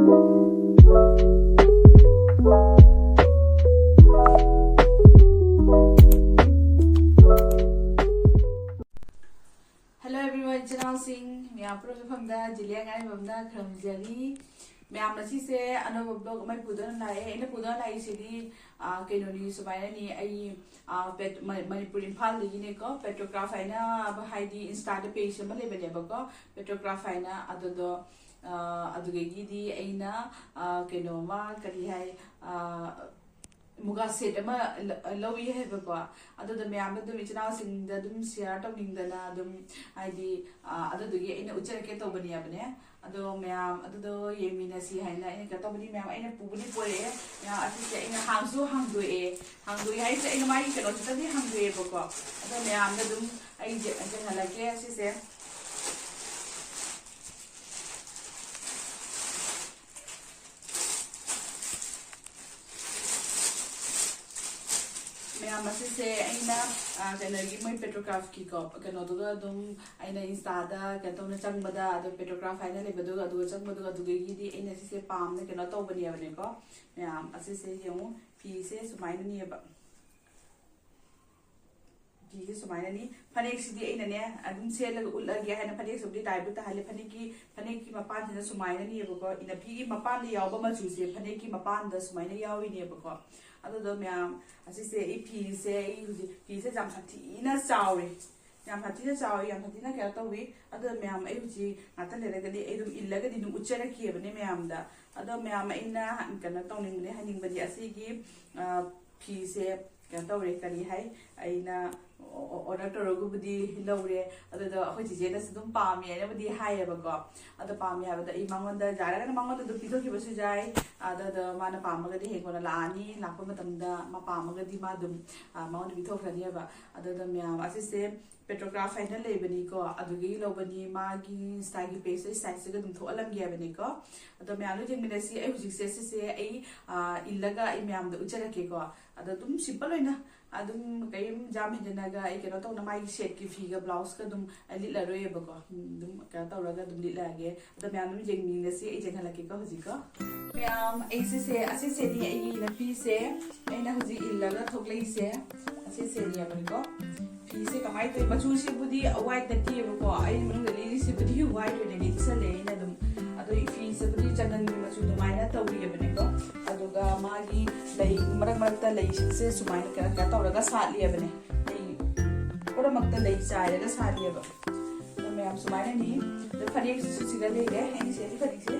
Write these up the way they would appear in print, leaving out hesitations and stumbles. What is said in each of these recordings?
Hello everyone, Janal Singh. मैं आप लोग from the जिले का from the खरमजरी मैं आप लोग से अनुभव ब्लॉग में पुदन लाए इन्हें पुदन लाई सीधी केनोनी सुबाइना नी आई पेट मणिपुर इम्फाल लेकिन को पेट्रोग्राफ है ना अब हाइडी इंस्टा पेज में ले बने बको पेट्रोग्राफ है ना अदो अदुगेगी दी आई ना केनोमा करी है मुगा सेट अमा लवी है बको अदो द मैम दम इचना सिंग द दम शेयर तौनिंगदना दम हाइडी अदो दुगे इन उच्चर के तो बनी अपने अदो मैम अदो येमिनसी हाइना इन का तो बनी मैम इन पुबनी पोरे या अति इन हांगसु हांगदुए हाइ से इन माई के लोच तदी हांगदुए बको अदो मैम द दम आई जे हलके असिसे मैम से कई मैं पेट्रोग्राफ की कौन इंस्टा कौन चंबदा पेट्रोग्राफ है चंबदी से पाने कौन तौबनेको मैम से ये फीसे सूमायब फीसे सूमायनी फनेक सेल उलगे है फनेक टाइप ताहले फनेक की मपान सूमायनेबको इन फी मपान मचूसे फनेक की मपान सूमायनेबको अदो मैम असिसे फीसे फीसे जाम साथीना चावे याम साथीना चावे याम साथीना क्या तौवी अदो मैम हुजी नाता लेरगदी इल्लगदी उच्चरकीबने मैम दा अदो मैम अइना कनो तौनिंगने हनिंगबदी असिगी फीसे क्या तौरे करी है अइना ऑर्डर तौरगुबदी लौरे अदो अखोय चिजेनस दुम पामेनबदी हायबको अदो पामे हाबदा इ मंगोंदा जारगना मंगोंदा दु पिथोखिबसु जाय अदो माना पामगदी हेगोना लानी लापा मतमदा मा पामगदी मा दुम मंगोंदा पिथोखरनिबा अदो मैम असिसे पेट्रोग्राफ है लेबनीको अदुगी लोबनी मागी इंस्टागी पेज साइज से दुम थोलमगेबनीको अदो मैम जेंगमिनसी ए हुजिसे से ए इल्लगा ए मैम द उचरकेको अदो दुम सिंपल होइना अदुम कयम जाम हिजनागा ए केनो तौना मागी सेट की फीगा ब्लाउज का दुम लिटलरोयबको दुम का तौरगा दुम लिटलागे अदो मैम जेंगमिनसी ए जेंगहलकेको हुजिको मैम ऐसे असिसे नी ए लफी से एना हुजि इल्लगा थोकलेइसे असिसे नी अपनको फीसे कमाई तो मचू से बुदी वाइट नतीबको आई मन गली से बुदी वाइट होने नी चले इन दम अदो फी से बुदी चंदन मचू दुमाइना तौरियबनेको अदुगा मागी लई मरक मरकता लई से सुमाइना का तौरगा सालियबने लई पुरमक्ता लई चाइरगा सालियब तो मैं आप सुमाइना नी तो फनेक सुसिगा लेगे एनी से फनेक से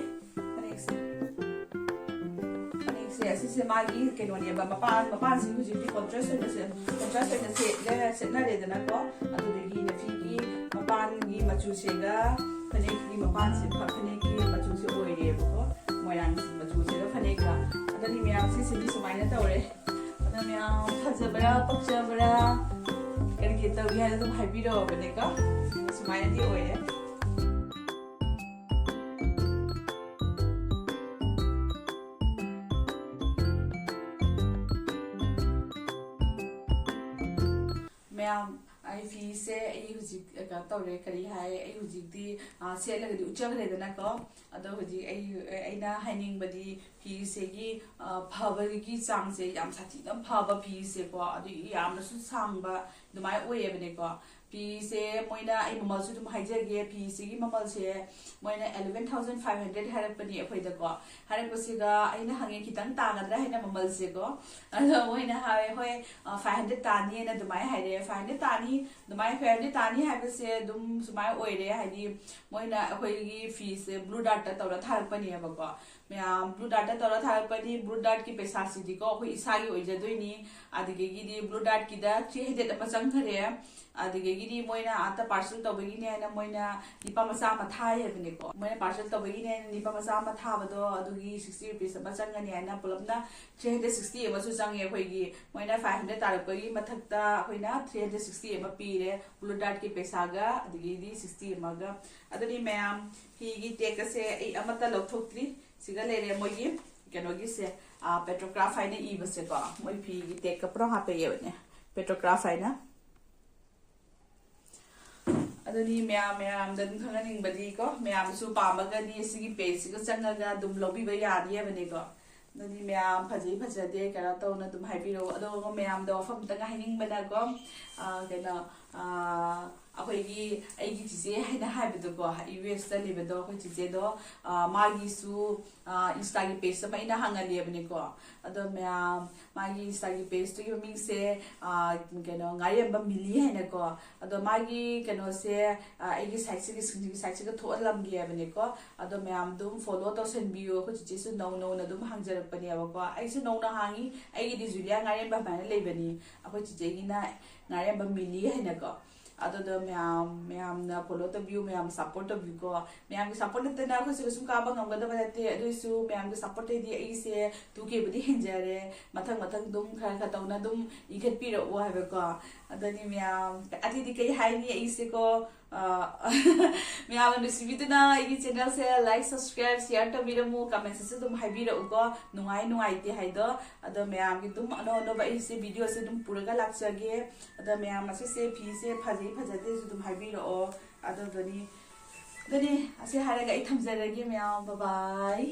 से मागी केनोनी मपान से हुजी कॉन्ट्रास्ट से सेटना को अदुदगी नफीगी मपान की मचू सेगा फनेक की मपान से फनेक की मचू से ओइरेबको मोयांग से मचू सेगा फनेका अदनी मैम से सुमाइना तौरे अदनी मैम फजबरा पक्षबरा करके तौरी है तो हाइबिरो बनेका सुमाइना दी ओइरे मैम आई फी से हुजिक तौरे करी है हुजिकदी सेलगदी उच्चगरेदनाको अदो हुजिक अइना हाइनिंगबदी फी सेगी फबगी चांगसे याम साथीना फब फी से को अदु यामनसु सांगबा दुमाय ओयेबनेको फी से मोइना आई ममलसु दुम हाइजगे फी सेगी ममल से मोइना 11500 हारपनी अखोइदको हारपसिगा अइना हंगे खितंग तागदरा हैना ममल से को अदो मोइना हाय होय 500 तानी ना दुमाय हाइरे 500 तानी दुमाय 500 तानी हाइबसे दुम सुमाय ओइरे हाइदी मोइना अखोइगी फी से ब्लू डार्ट तौरा थारपनी हबको मैम ब्लू डार्ट तौरा थारपनी ब्लू डार्ट की पैसा सिदिको अखोइ इसागी ओइजदोइनी आदिगेगी ब्लू डार्ट की दा 300 अमा चंगखरे आदिगेगी मोइना आता पार्सल तौबगिने हैना मोइना निपा मसा मा थाय हबनेको मोइना पार्सल तौबगिने निपा मसा मा थाबदो अदुगी 60 रुपीस अमा चंगनी हैना पुलपना 360 अमा सु चंगे अखोइगी मोइना 500 तारपगी मथक्ता अखोइना 360 अमा पीरे ब्लू डार्ट की पैसागा अदिगेगी 60 अमागा अदनी मैम फीगी टेकसे ए अमता लौथोक्त्री सिगा लेरे मोइगी केनोगी से पेट्रोग्राफ हैना इबसे को मोइ फीगी टेक कपरो हापे येबने पेट्रोग्राफ हैना ꯑꯗꯨꯅꯤ ꯃꯌꯥꯝꯗ ꯑꯗꯨꯝ ꯈꯪꯍꯟꯅꯤꯡꯕꯗꯤꯀꯣ ꯃꯌꯥꯝꯁꯨ ꯄꯥꯝꯃꯒꯗꯤ ꯁꯤꯒꯤ ꯄꯦꯖꯁꯤꯒ ꯆꯪꯉꯒ ꯑꯗꯨꯝ ꯂꯧꯕꯤꯕ ꯌꯥꯅꯤ ꯍꯥꯏꯕꯅꯤꯀꯣ ꯑꯗꯨꯗꯤ ꯃꯌꯥꯝ ꯐꯖꯩ ꯐꯖꯗꯦ ꯀꯩꯅꯣ ꯇꯧꯅ ꯑꯗꯨꯝ ꯍꯥꯏꯕꯤꯔꯛꯑꯣ ꯑꯗꯨꯒ ꯃꯌꯥꯝꯗ ꯋꯥꯐꯝ ꯑꯃꯇꯪ ꯍꯥꯏꯅꯤꯡꯕꯅꯀꯣ ꯀꯩꯅꯣ ꯑꯩꯈꯣꯏꯒꯤ ꯑꯩꯒꯤ ꯆꯤꯆꯦ ꯍꯥꯏꯅ ꯍꯥꯏꯕꯗꯣꯀꯣ ꯌꯨ ꯑꯦꯁꯇ ꯂꯩꯕꯗꯣ ꯑꯩꯈꯣꯏ ꯆꯤꯆꯦꯗꯣ ꯃꯥꯒꯤꯁꯨ ꯏꯟꯁꯇꯥꯒꯤ ꯄꯦꯖ ꯑꯃ ꯑꯩꯅ ꯍꯥꯡꯍꯜꯂꯦꯕꯅꯤꯀꯣ ꯑꯗꯣ ꯃꯌꯥꯝ ꯃꯥꯒꯤ ꯏꯟꯁꯇꯥꯒꯤ ꯄꯦꯖꯇꯨꯒꯤ ꯃꯃꯤꯡꯁꯦ ꯀꯩꯅꯣ ꯉꯥꯔꯦꯝꯕ ꯃꯤꯂꯤ ꯍꯥꯏꯅꯀꯣ ꯑꯗꯣ ꯃꯥꯒꯤ ꯀꯩꯅꯣꯁꯦ ꯑꯩꯒꯤ ꯁꯥꯏꯠꯁꯤꯒꯤ ꯁꯥꯏꯠꯁꯤꯒ ꯊꯣꯛꯍꯜꯂꯝꯒꯦ ꯍꯥꯏꯕꯅꯤꯀꯣ ꯑꯗꯣ ꯃꯌꯥꯝ ꯑꯗꯨꯝ ꯐꯣꯂꯣ ꯇꯧꯁꯟꯕꯤꯌꯨ ꯑꯩꯈꯣꯏ ꯆꯤꯆꯦꯁꯨ ꯅꯧꯅ ꯑꯗꯨꯝ ꯍꯥꯡꯖꯔꯛꯄꯅꯦꯕꯀꯣ ꯑꯩꯁꯨ ꯅꯧꯅ ꯍꯥꯡꯉꯤ ꯑꯩꯒꯤꯗꯤ ꯖꯨꯂꯤꯌꯥ ꯉꯥꯔꯦꯝꯕ ꯍꯥꯏꯅ ꯂꯩꯕꯅꯤ ꯑꯩꯈꯣꯏ ꯆꯤꯆꯦꯒꯤꯅ ꯉꯥꯔꯦꯝꯕ ꯃꯤꯂꯤ ꯍꯥꯏꯅꯀꯣ ꯑꯗꯨꯗꯣ ꯃꯌꯥꯝꯅ ꯐꯣꯂꯣ ꯇꯧꯕꯤꯌꯨ ꯃꯌꯥꯝ ꯁꯞꯄꯣꯔꯠ ꯇꯧꯕꯤꯌꯨꯀꯣ ꯃꯌꯥꯝꯒꯤ ꯁꯞꯄꯣꯔꯠ ꯅꯠꯇꯅ ꯑꯩꯈꯣꯏꯁꯨ ꯀꯩꯁꯨꯝ ꯀꯥꯕ ꯉꯝꯒꯗꯕ ꯅꯠꯇꯦ ꯑꯗꯨꯏꯁꯨ ꯃꯌꯥꯝꯒꯤ ꯁꯞꯄꯣꯔꯠꯇꯩꯗꯤ ꯑꯩꯁꯦ 2Kꯕꯨꯗꯤ ꯍꯦꯟꯖꯔꯦ ꯃꯊꯪ ꯑꯗꯨꯝ ꯈꯔ ꯇꯧꯅ ꯑꯗꯨꯝ ꯏꯟꯈꯠꯄꯤꯔꯛꯑꯣ ꯍꯥꯏꯕꯀꯣ ꯑꯗꯨꯅꯤ ꯃꯌꯥꯝ ꯑꯗꯨꯗꯤ ꯀꯩ ꯍꯥꯏꯅꯤ ꯑꯩꯁꯦꯀꯣ ꯃꯌꯥꯝꯅ ꯅꯨꯡꯁꯤꯕꯤꯗꯨꯅ ꯑꯩꯒꯤ ꯆꯦꯅꯦꯜꯁꯦ ꯂꯥꯏꯛ ꯁꯕꯁꯀ꯭ꯔꯥꯏꯕ ꯁꯤꯌꯔ ꯇꯧꯕꯤꯔꯝꯃꯨ ꯀꯃꯦꯟꯠꯁꯤꯁꯨ ꯑꯗꯨꯝ ꯍꯥꯏꯕꯤꯔꯛꯎꯀꯣ ꯅꯨꯡꯉꯥꯏꯇꯦ ꯍꯥꯏꯗꯣ ꯑꯗꯣ ꯃꯌꯥꯝꯒꯤ ꯑꯗꯨꯝ ꯑꯅꯧꯕ ꯑꯩꯁꯦ ꯚꯤꯗꯤꯑꯣꯁꯦ ꯑꯗꯨꯝ ꯄꯨꯔꯒ ꯂꯥꯛꯆꯒꯦ ꯑꯗꯣ ꯃꯌꯥꯝ ꯑꯁꯤꯁꯦ ꯐꯤꯁꯦ ꯐꯖꯩ ꯐꯖꯗꯦꯁꯨ ꯑꯗꯨꯝ ꯍꯥꯏꯕꯤꯔꯛꯑꯣ ꯑꯗꯨꯗꯤ ꯑꯁꯤ ꯍꯥꯏꯔꯒ ꯑꯩ ꯊꯝꯖꯔꯒꯦ ꯃꯌꯥꯝ ꯕꯥꯏ